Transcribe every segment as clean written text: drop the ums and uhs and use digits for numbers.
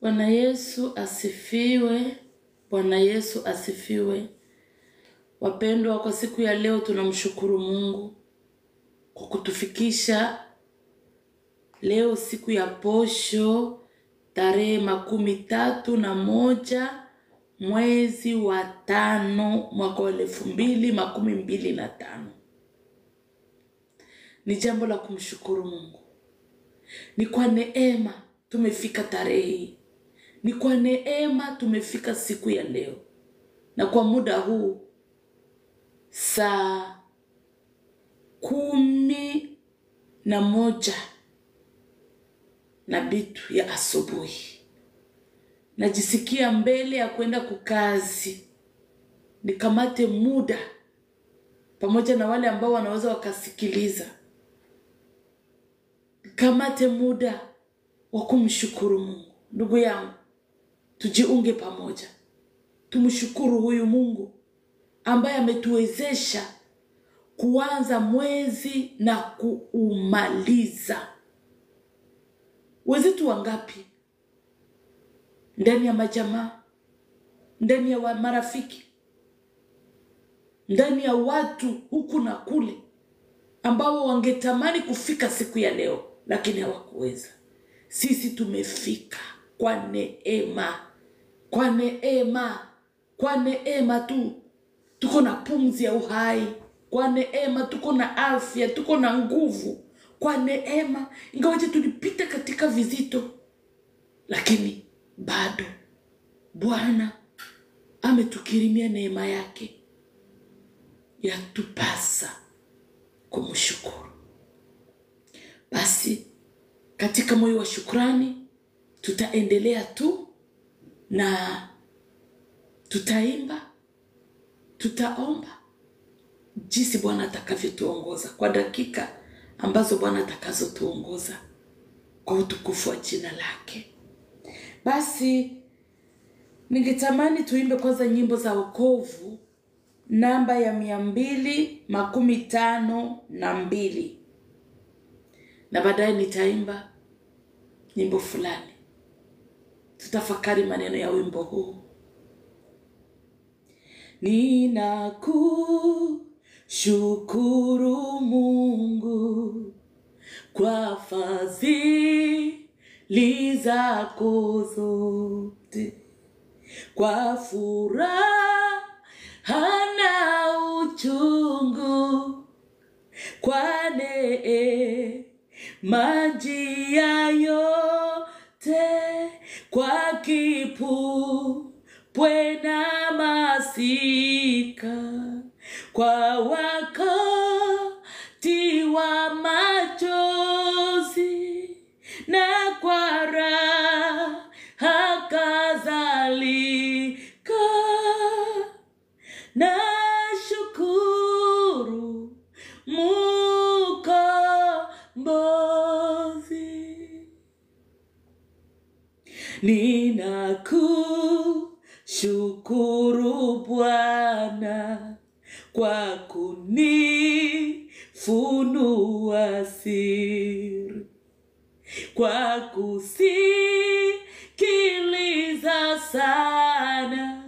Bwana Yesu asifiwe. Bwana Yesu asifiwe. Wapendwa, kwa siku ya leo tunamshukuru Mungu kwa kutufikisha leo siku ya posho tarehe 31 mwezi wa 5 mwaka wa 2025. Ni jambo la kumshukuru Mungu. Ni kwa neema tumefika tarehe hii. Ni kwa neema tumefika siku ya leo. Na kwa muda huu saa 11 na bitu ya asubuhi. Najisikia mbele ya kwenda kukazi. Nikamate muda pamoja na wale ambao wanaweza wakasikiliza. Nikamate muda wa kumshukuru Mungu. Ndugu yangu, tujiunge pamoja. Tumshukuru huyu Mungu ambaye ametuwezesha kuanza mwezi na kuumaliza. Wenzetu wangapi ndani ya majamaa, ndani ya marafiki, ndani ya watu huku na kule ambao wangetamani kufika siku ya leo lakini hawakuweza. Sisi tumefika kwa neema. Kwa neema. Kwa neema tu. Tuko na pumzi ya uhai. Kwa neema tuko na afya, tuko na nguvu. Kwa neema, ingawaje tulipita katika vizito, lakini bado Bwana ametukirimia neema yake. Yatupasa kumshukuru. Basi katika moyo wa shukrani tutaendelea tu na tutaimba, tutaomba jinsi Bwana atakavyotuongoza kwa dakika ambazo Bwana atakazotuongoza kwa utukufu wa jina lake. Basi ningetamani tuimbe kwanza nyimbo za wokovu namba ya 252 na baadaye nitaimba nyimbo fulani. Tutafakari maneno ya wimbo huu. Ninakushukuru Mungu kwa fadhili zako zote, kwa furaha na uchungu, kwa neema njia yote, kwa kipupwe na masika, kwa wakati wa machozi na kwa raha kadhalika. Na shukuru Mkombozi. Ninakushukuru Bwana kwa kunifunua siri, kwa kusikiliza sana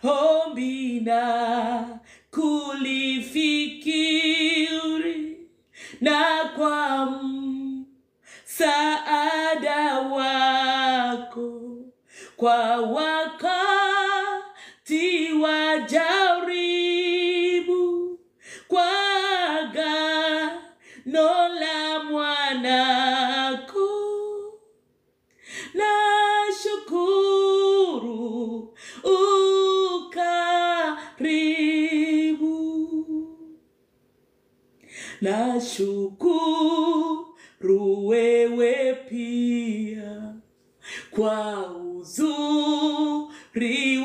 ombi na kulifikiri, na kwa msaada wako kwa wakati wa jaribu, kwa agano la mwanako. Na shukuru ukaribu. Na shukuru wewe pia kwa uzuri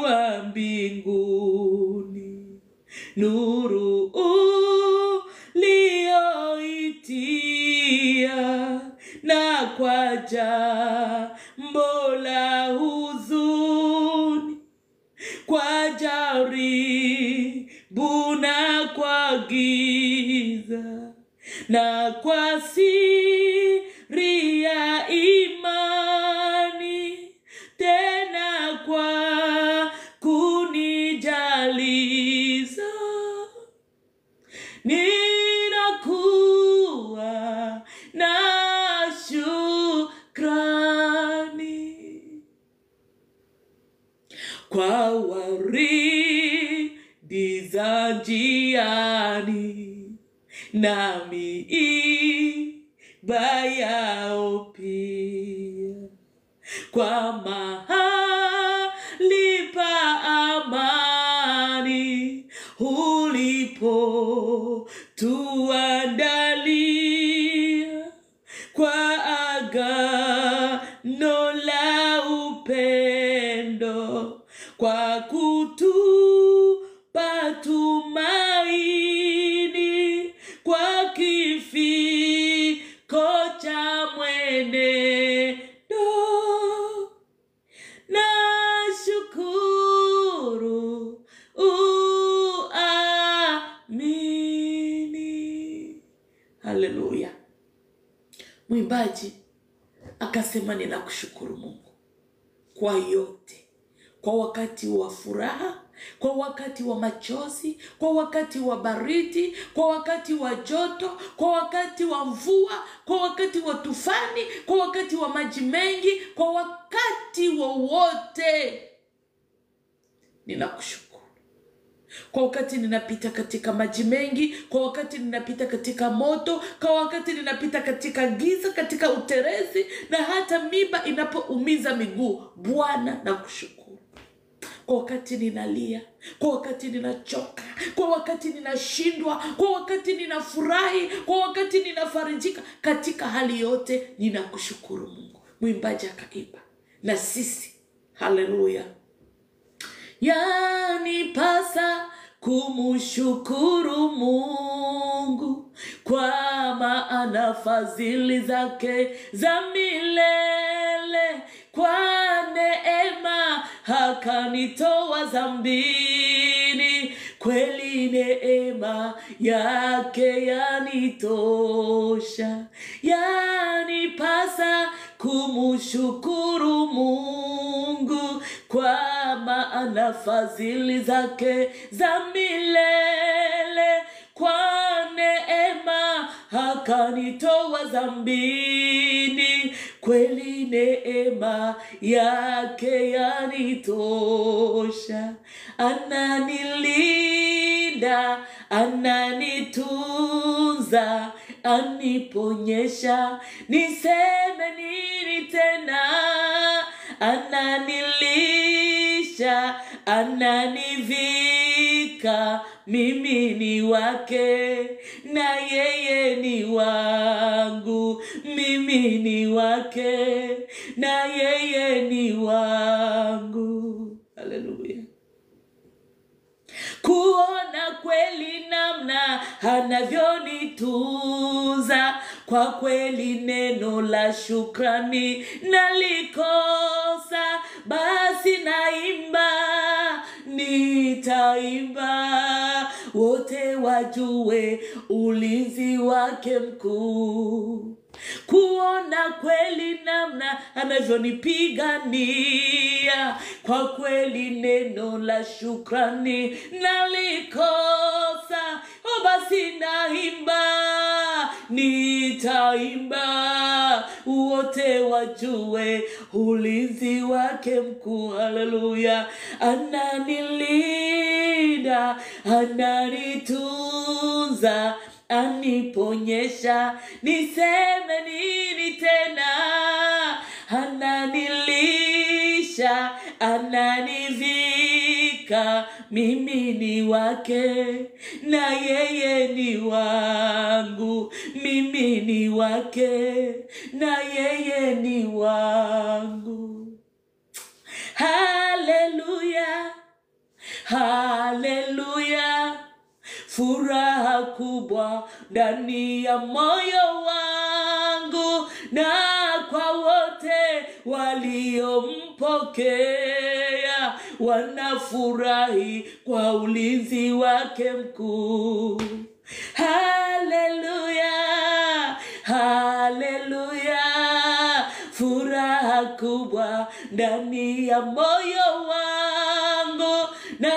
wa mbinguni, nuru ulioitia, na kwa jambo la huzuni, kwa jaribu na kwa giza, na kwa siri ya imani kwa waridi za njiani, nami imba yao pia, kwa mahali pa amani ulipo tuandalia, kwa agano la upendo, kwa kutupa tumaini, kwa kifiko cha mwenendo. Nashukuru uamini. Haleluya. Mwimbaji akasema ninakushukuru Mungu kwa yote, kwa wakati wa furaha, kwa wakati wa machozi, kwa wakati wa baridi, kwa wakati wa joto, kwa wakati wa mvua, kwa wakati wa tufani, kwa wakati wa maji mengi, kwa wakati wowote. Ninakushukuru kwa wakati ninapita katika maji mengi, kwa wakati ninapita katika moto, kwa wakati ninapita katika giza, katika uterezi, na hata miba inapoumiza miguu. Bwana nakushukuru. Kwa wakati ninalia, kwa wakati ninachoka, kwa wakati ninashindwa, kwa wakati ninafurahi, kwa wakati ninafarijika, katika hali yote ninakushukuru Mungu. Mwimbaji akaimba na sisi. Haleluya. Yanipasa kumshukuru Mungu, kwa maana fadhili zake za milele, kwa neema akanitoa dhambini, kweli neema yake yanitosha. Yanipasa kumshukuru Mungu, kwa maana fadhili zake za milele, kwa neema akanitoa dhambini, kweli neema yake yanitosha. Ananilinda, ananitunza, aniponyesha, niseme nini tena? Ananilisha, ananivika, mimi ni wake na yeye ni wangu. Mimi ni wake na yeye ni wangu. Haleluya. Kuona kweli namna anavyonitunza, kwa kweli neno la shukrani nalikosa, basi naimba, nitaimba, wote wajue ulinzi wake mkuu. Kuona kweli namna anavyonipigania, kwa kweli neno la shukrani nalikosa, basi naimba, nitaimba, wote wajue ulinzi wake mkuu. Haleluya. Ananilinda, ananitunza, aniponyesha, niseme nini tena? Ananilisha, ananivika, mimi ni wake na yeye ni wangu. Mimi ni wake na yeye ni wangu. Haleluya, haleluya. Furaha kubwa ndani ya moyo wangu, na kwa wote waliompokea, wanafurahi kwa ulinzi wake mkuu. Haleluya, haleluya. Furaha kubwa ndani ya moyo wangu, na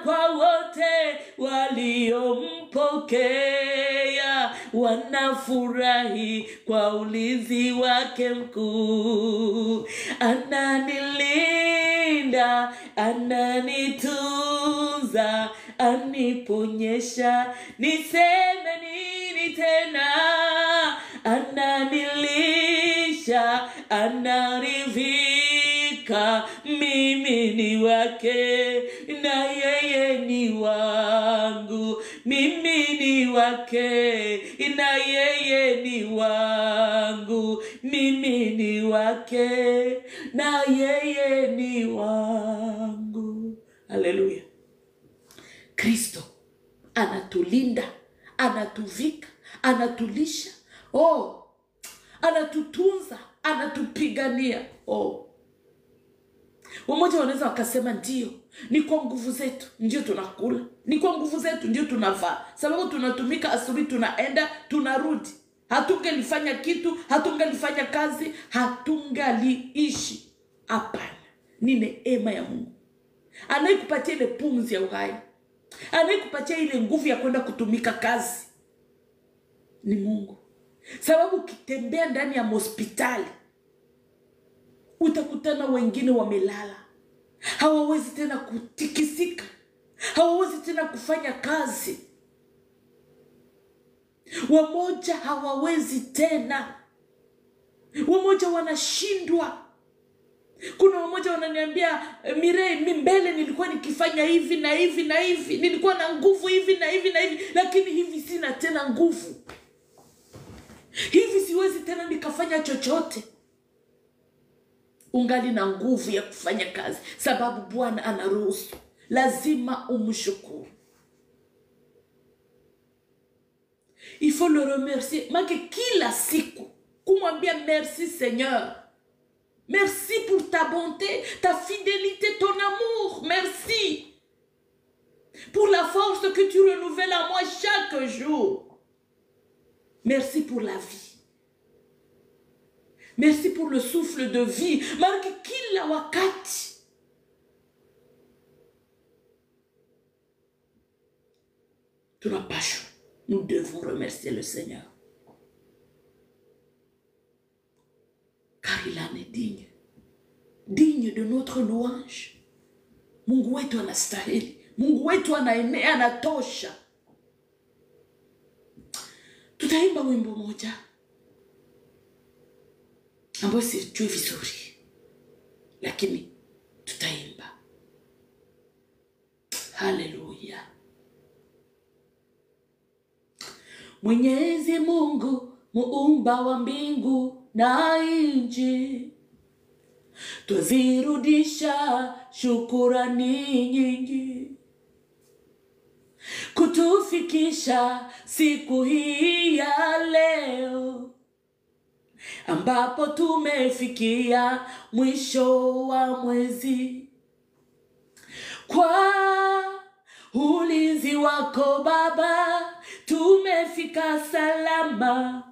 kwa wote waliompokea, wanafurahi kwa ulinzi wake mkuu. Ananilinda, ananitunza, aniponyesha, niseme nini tena? Ananilisha, anaridhika, mimi ni wake na yeye ni wangu. Mimi ni wake na yeye ni wangu. Mimi ni wake na yeye ni wangu. Haleluya. Kristo anatulinda, anatuvika, anatulisha, anatutunza, anatupigania. Wamoja wanaweza wakasema ndio, ni kwa nguvu zetu ndio tunakula, ni kwa nguvu zetu ndio tunavaa, sababu tunatumika asubuhi, tunaenda, tunarudi. Hatungelifanya kitu, hatungelifanya kazi, hatungaliishi. Hapana, ni neema ya Mungu. Anayekupatia ile pumzi ya uhai, anayekupatia ile nguvu ya kwenda kutumika kazi ni Mungu. Sababu ukitembea ndani ya hospitali utakutana wengine wamelala, hawawezi tena kutikisika, hawawezi tena kufanya kazi. Wamoja hawawezi tena, wamoja wanashindwa. Kuna wamoja wananiambia, Mirei, mbele nilikuwa nikifanya hivi na hivi na hivi, nilikuwa na nguvu hivi na hivi na hivi, lakini hivi sina tena nguvu, hivi siwezi tena nikafanya chochote. Ungali na nguvu ya kufanya kazi, sababu Bwana anaruhusu. Lazima umshukuru. Il faut le remercier. Make kila siku kumwambia merci Seigneur. Merci pour ta bonté, ta fidélité, ton amour. Merci pour la force que tu renouvelles en moi chaque jour. Merci pour la vie. Merci pour le souffle de vie. Marque kila wakati. Tunapaswa. Nous devons remercier le Seigneur. Car il en est digne. Digne de notre louange. Mungu wetu anastahili. Mungu wetu anaenea, anatosha. Tutaimba wimbo moja ambao sijui vizuri, lakini tutaimba. Haleluya. Mwenyezi Mungu, muumba wa mbingu na nchi, twazirudisha shukurani nyingi kutufikisha siku hii ya leo, ambapo tumefikia mwisho wa mwezi. Kwa ulinzi wako Baba tumefika salama,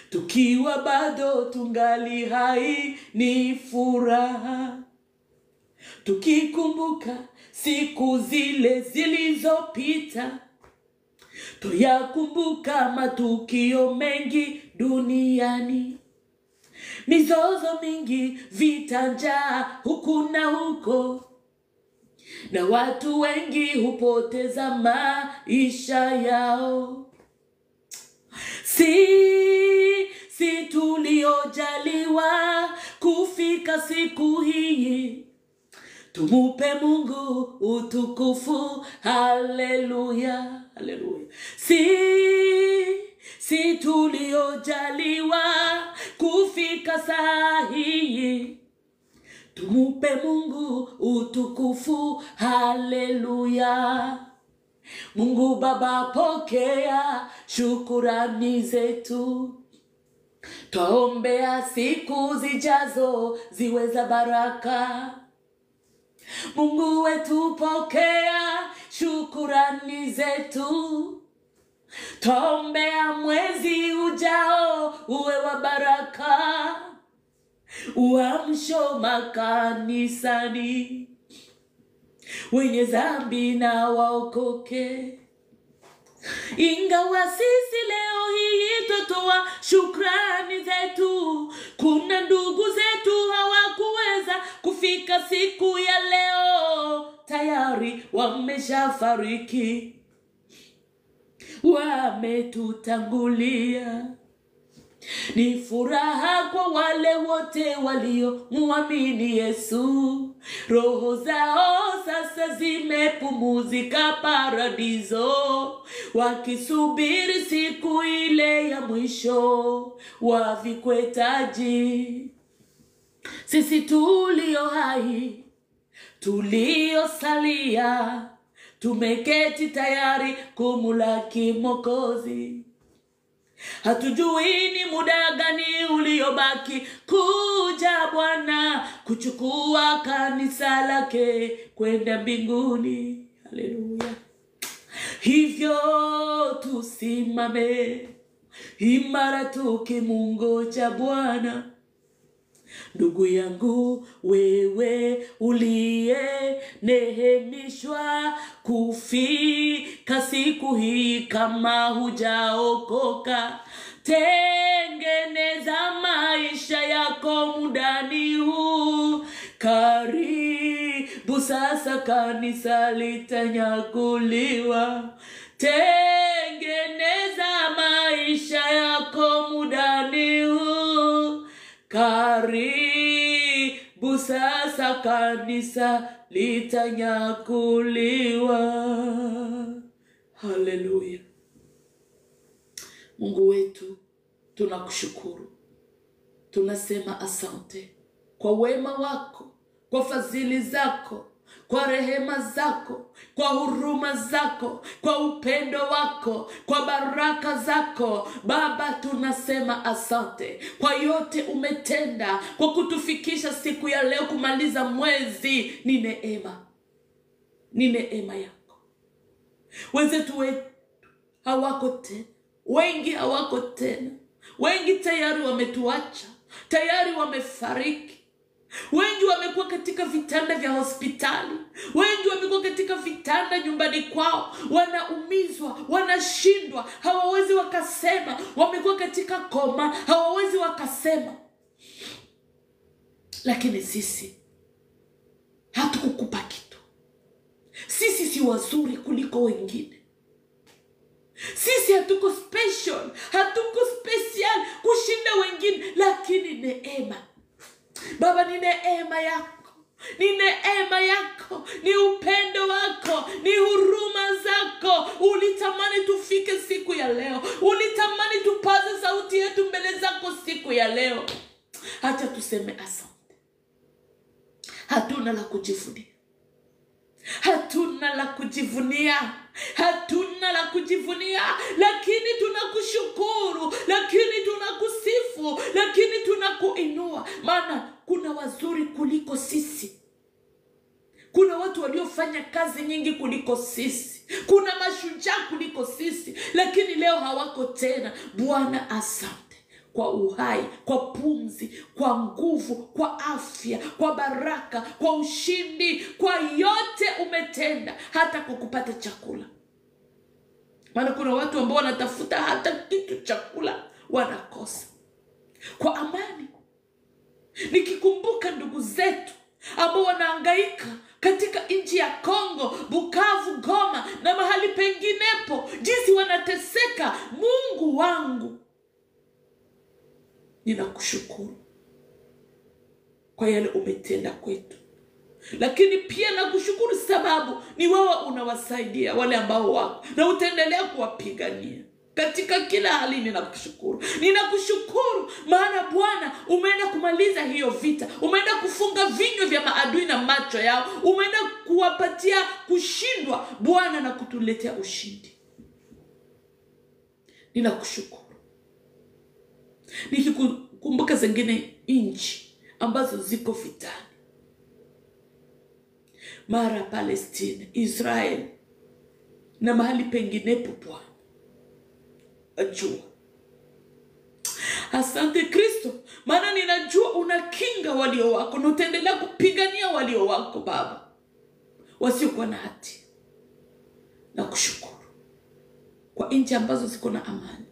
tukiwa bado tungali hai ni furaha, tukikumbuka siku zile zilizopita, tuyakumbuka matukio mengi duniani, mizozo mingi, vita, njaa huku na huko, na watu wengi hupoteza maisha yao. Si tuliojaliwa kufika siku hii, tumupe Mungu utukufu. Haleluya, haleluya. Si tuliojaliwa kufika saa hii, tumupe Mungu utukufu. Haleluya. Mungu Baba, pokea shukurani zetu. Twaombea siku zijazo ziwe za baraka. Mungu wetu, pokea shukurani zetu. Twaombea mwezi ujao uwe wa baraka. Uamsho makanisani, wenye dhambi na waokoke. Ingawa sisi leo hii tutoa shukrani zetu, kuna ndugu zetu hawakuweza kufika kufika siku ya leo tayari wameshafariki, wametutangulia. Ni furaha kwa wale wote waliomuamini Yesu, roho zao sasa zimepumzika paradiso, wakisubiri siku ile ya mwisho wavikwe taji. Sisi tulio hai, tuliosalia, tumeketi tayari kumulaki Mwokozi. Hatujui ni muda gani uliobaki kuja Bwana kuchukua kanisa lake kwenda mbinguni. Haleluya. Hivyo tusimame imara tukimungoja Bwana. Ndugu yangu, wewe uliye nehemishwa kufika siku hii, kama hujaokoka, tengeneza maisha yako mudani huu. Karibu sasa kanisa litanyakuliwa. Tengeneza maisha yako mudani huu. Karibu sasa kanisa litanyakuliwa. Haleluya. Mungu wetu, tunakushukuru. Tunasema asante kwa wema wako, kwa fadhili zako, kwa rehema zako, kwa huruma zako, kwa upendo wako, kwa baraka zako. Baba, tunasema asante kwa yote umetenda, kwa kutufikisha siku ya leo kumaliza mwezi. Ni neema. Ni neema yako. Wenzetu hawako tena. Wengi hawako tena. Wengi tayari wametuacha. Tayari wamefariki. Wengi wamekuwa katika vitanda vya hospitali. Wengi wamekuwa katika vitanda nyumbani kwao. Wanaumizwa, wanashindwa, hawawezi wakasema. Wamekuwa katika koma, hawawezi wakasema. Lakini sisi hatukukupa kitu. Sisi si wazuri kuliko wengine. Sisi hatuko special, hatuko special kushinda wengine, lakini neema. Baba, ni neema yako. Ni neema yako, ni upendo wako, ni huruma zako. Ulitamani tufike siku ya leo. Ulitamani tupaze sauti yetu mbele zako siku ya leo. Acha tuseme asante. Hatuna la kujivunia. Hatuna la kujivunia. Hatuna la kujivunia, lakini tunakushukuru, lakini tunakusifu, lakini tunakuinua. Maana kuna wazuri kuliko sisi. Kuna watu waliofanya kazi nyingi kuliko sisi. Kuna mashujaa kuliko sisi, lakini leo hawako tena. Bwana, asante kwa uhai, kwa pumzi, kwa nguvu, kwa afya, kwa baraka, kwa ushindi, kwa yote umetenda, hata kwa kupata chakula. Maana kuna watu ambao wanatafuta hata kitu chakula wanakosa. Kwa amani, nikikumbuka ndugu zetu ambao wanahangaika katika nchi ya Kongo, Bukavu, Goma na mahali penginepo, jinsi wanateseka. Mungu wangu, ninakushukuru kwa yale umetenda kwetu. Lakini pia nakushukuru sababu ni wewe unawasaidia wale ambao wako, na utaendelea kuwapigania katika kila hali. Ninakushukuru. Ninakushukuru maana Bwana umeenda kumaliza hiyo vita. Umeenda kufunga vinywa vya maadui na macho yao. Umeenda kuwapatia kushindwa Bwana na kutuletea ushindi. Ninakushukuru. Nikikumbuka zingine nchi ambazo ziko vitani, mara Palestina, Israel na mahali penginepo, Bwana ajua. Asante Kristo, maana ninajua unakinga walio wako na utaendelea kupigania walio wako Baba, wasiokuwa na hatia. Nakushukuru kwa nchi ambazo ziko na amani.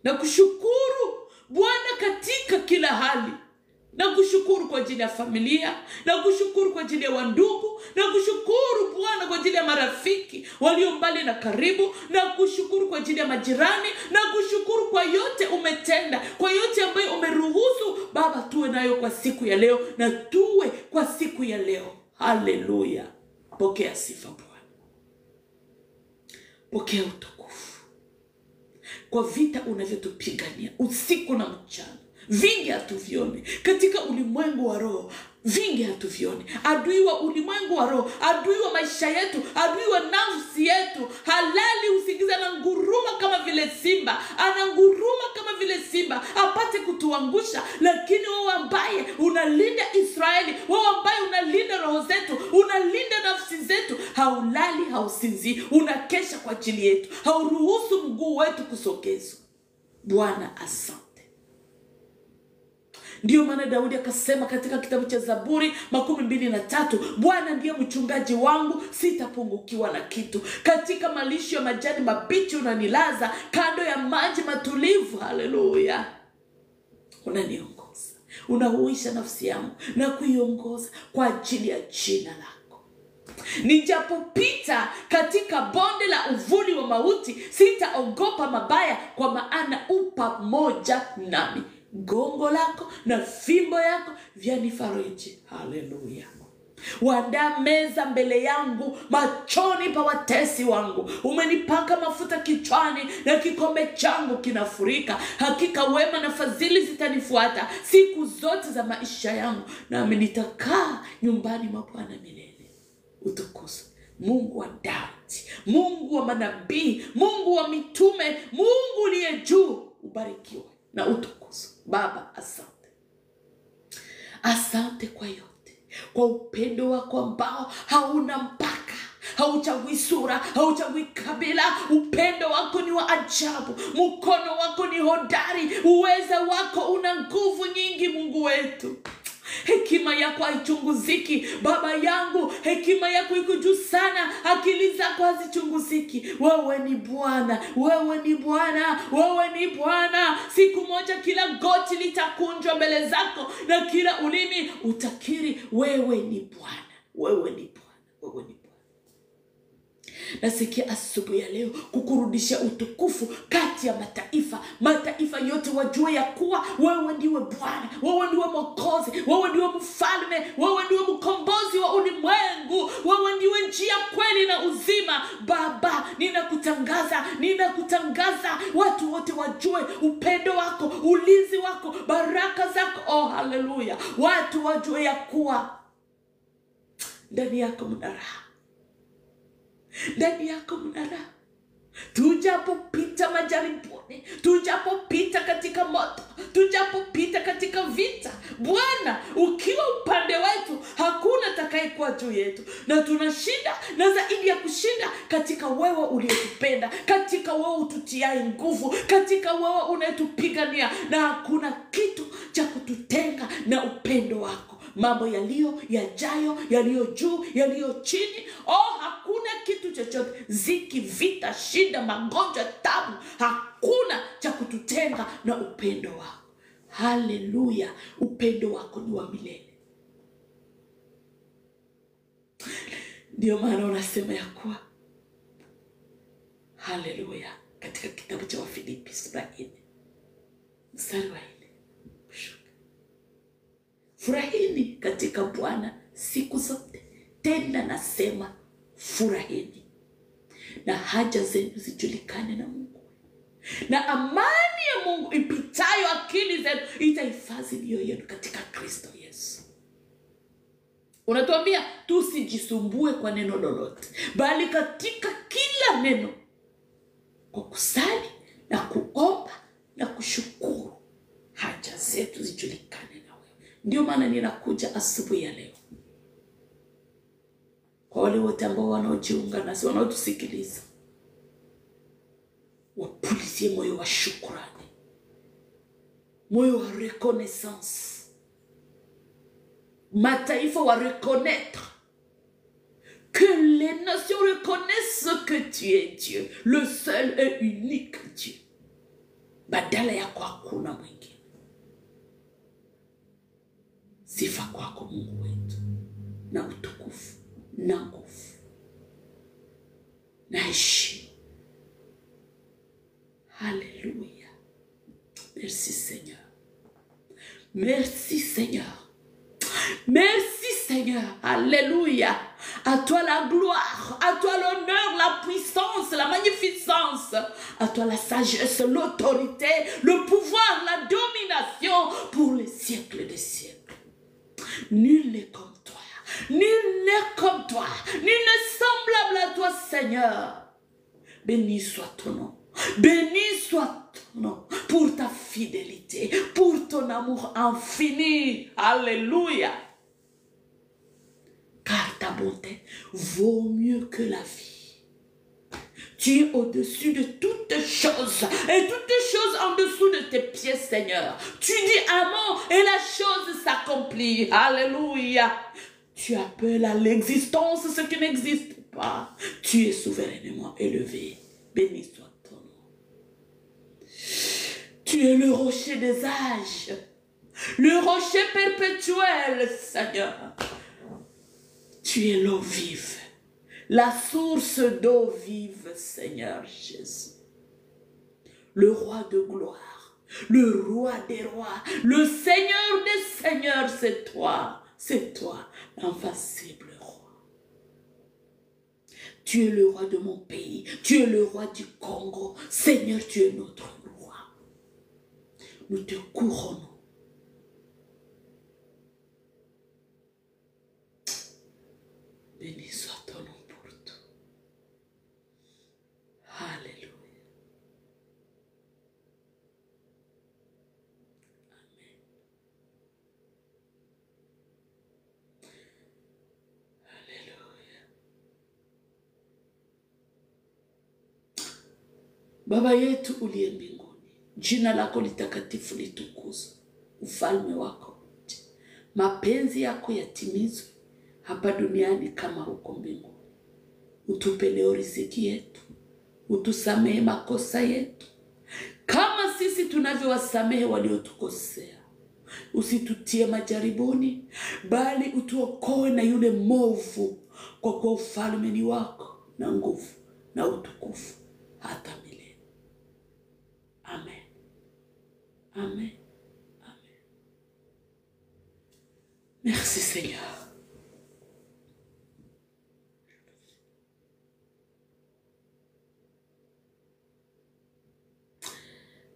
Nakushukuru Bwana katika kila hali. Na kushukuru kwa ajili ya familia, na kushukuru kwa ajili ya wandugu, na kushukuru Bwana kwa ajili ya marafiki walio mbali na karibu, na kushukuru kwa ajili ya majirani, na kushukuru kwa yote umetenda, kwa yote ambayo umeruhusu Baba tuwe nayo kwa siku ya leo, na tuwe kwa siku ya leo. Haleluya. Pokea sifa Bwana. Pokea utukufu kwa vita unavyotupigania usiku na mchana. Vingi hatuvioni katika ulimwengu wa roho, vingi hatuvioni. Adui wa ulimwengu wa roho, adui wa maisha yetu, adui wa nafsi yetu, halali usingizi, ananguruma kama vile simba, ananguruma kama vile simba apate kutuangusha. Lakini wewe ambaye unalinda Israeli, wewe ambaye unalinda roho zetu, unalinda nafsi zetu, haulali, hausinzi, unakesha kwa ajili yetu, hauruhusu mguu wetu kusogezwa. Bwana asante. Ndio maana Daudi akasema katika kitabu cha Zaburi 23, Bwana ndiye mchungaji wangu, sitapungukiwa na kitu. Katika malisho ya majani mabichi unanilaza, kando ya maji matulivu. Haleluya. Unaniongoza, unahuisha nafsi yangu na kuiongoza kwa ajili ya jina lako. Nijapopita katika bonde la uvuli wa mauti, sitaogopa mabaya, kwa maana u pamoja nami. Gongo lako na fimbo yako vyanifariji. Haleluya. Waandaa meza mbele yangu machoni pa watesi wangu. Umenipaka mafuta kichwani na kikombe changu kinafurika. Hakika wema na fadhili zitanifuata siku zote za maisha yangu, nami nitakaa nyumbani mwa Bwana milele. Utukuzwe Mungu wa Daudi, Mungu wa manabii, Mungu wa mitume, Mungu uliye juu. Ubarikiwe na utukuzwe. Baba asante. Asante kwa yote, kwa upendo wako ambao hauna mpaka, hauchagui sura, hauchagui kabila. Upendo wako ni wa ajabu, mkono wako ni hodari, uweza wako una nguvu nyingi. Mungu wetu, hekima yako haichunguziki. Baba yangu, hekima yako iko juu sana, akili zako hazichunguziki. Wewe ni Bwana, wewe ni Bwana, wewe ni Bwana. Siku moja kila goti litakunjwa mbele zako na kila ulimi utakiri wewe ni Bwana, wewe ni Bwana, wewe ni Bwana. Nasikia asubuhi ya leo kukurudisha utukufu kati ya mataifa. Mataifa yote wajue ya kuwa wewe ndiwe Bwana, wewe ndiwe Mwokozi, wewe ndiwe Mfalme, wewe ndiwe mkombozi wa ulimwengu, wewe ndiwe njia, kweli na uzima. Baba, ninakutangaza watu wote wajue upendo wako, ulinzi wako, baraka zako. Oh haleluya. Watu wajue ya kuwa ndani yako mna raha, ndani yako mna raha. Tujapopita majaribuni, tujapopita katika moto, tujapopita katika vita, Bwana ukiwa upande wetu, hakuna atakayekuwa juu yetu. Na tunashinda, na zaidi ya kushinda, katika wewe uliyetupenda, katika wewe ututiaye nguvu, katika wewe unayetupigania, na hakuna kitu cha kututenga na upendo wako. Mambo yaliyo, yajayo, yaliyo juu, yaliyo chini, hakuna kitu chochote, ziki, vita, shida, magonjwa, tabu, hakuna cha kututenga na upendo wako. Haleluya. Upendo wako ni wa milele. Ndio maana unasema ya kuwa, haleluya, katika kitabu cha Wafilipi sura 4 mstari wa 4, furahini katika Bwana siku zote, tena nasema furahini. Na haja zenu zijulikane na Mungu, na amani ya Mungu ipitayo akili zenu itahifadhi mioyo yenu katika Kristo Yesu. Unatuambia tusijisumbue kwa neno lolote, bali katika kila neno kwa kusali na kuomba na kushukuru haja zetu zijulikane. Ndio maana ninakuja asubuhi ya leo kwa wale wote ambao wanaojiunga nasi, wanaotusikiliza, wapulizie moyo wa shukrani, moyo wa reconnaissance. Mataifa wa reconnaître que les nations reconnaissent que tu es Dieu, le seul et unique Dieu. Badala yako hakuna mwingine. Sifa kwako Mungu wetu, na utukufu, na nguvu, na heshima. Alléluia. Merci Seigneur. Merci Seigneur. Merci Seigneur. Alléluia. À toi la gloire, à toi l'honneur, la puissance, la magnificence. À toi la sagesse, l'autorité, le pouvoir, la domination pour les siècles des siècles. Nul n'est comme toi. Nul n'est comme toi. Nul n'est semblable à toi Seigneur. Béni soit ton nom. Béni soit ton nom pour ta fidélité, pour ton amour infini. Alléluia. Car ta bonté vaut mieux que la vie. Tu es au-dessus de toutes choses et toutes choses en dessous de tes pieds, Seigneur. Tu dis un mot et la chose s'accomplit. Alléluia. Tu appelles à l'existence ce qui n'existe pas. Tu es souverainement élevé. Béni soit ton nom. Tu es le rocher des âges, le rocher perpétuel, Seigneur. Tu es l'eau vive, la source d'eau vive, Seigneur Jésus. Le roi de gloire, le roi des rois, le Seigneur des seigneurs, c'est toi, l'invincible roi. Tu es le roi de mon pays, tu es le roi du Congo. Seigneur, tu es notre roi. Nous te couronnons. Béni soit ton nom pour tout. Alléluia. Amen. Alléluia. Baba yetu uliye mbinguni, jina lako litakatifu litukuzwe, ufalme wako uje, mapenzi yako yatimizwe hapa duniani kama huko mbinguni. Utupe leo riziki yetu, utusamehe makosa yetu kama sisi tunavyowasamehe waliotukosea. Usitutie majaribuni, bali utuokoe na yule mwovu, kwa kuwa ufalme ni wako na nguvu na utukufu hata milele. Amen. Amen. Amen. Merci Seigneur.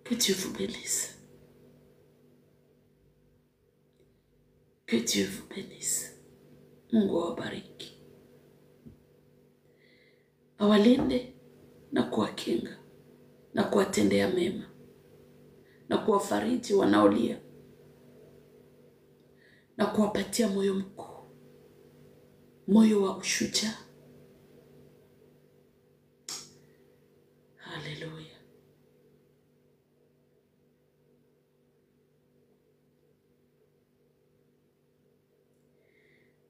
Que Dieu vous bénisse. Que Dieu vous bénisse. Mungu awabariki. Awalinde na kuwakinga na kuwatendea mema na kuwafariji wanaolia na kuwapatia moyo mkuu, moyo wa ushujaa. Haleluya.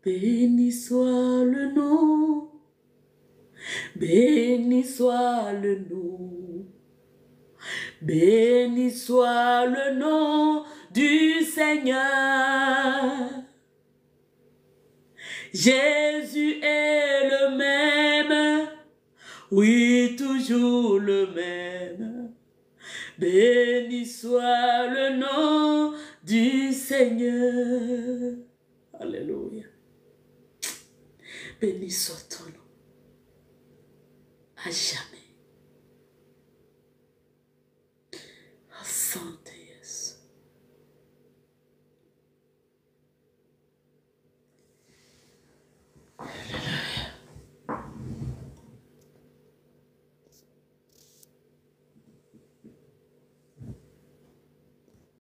Béni soit le nom, béni soit le nom, béni soit le nom du Seigneur. Jésus est le même, oui, toujours le même. Béni soit le nom du Seigneur. Alléluia. Béni soit ton nom à jamais. Asante.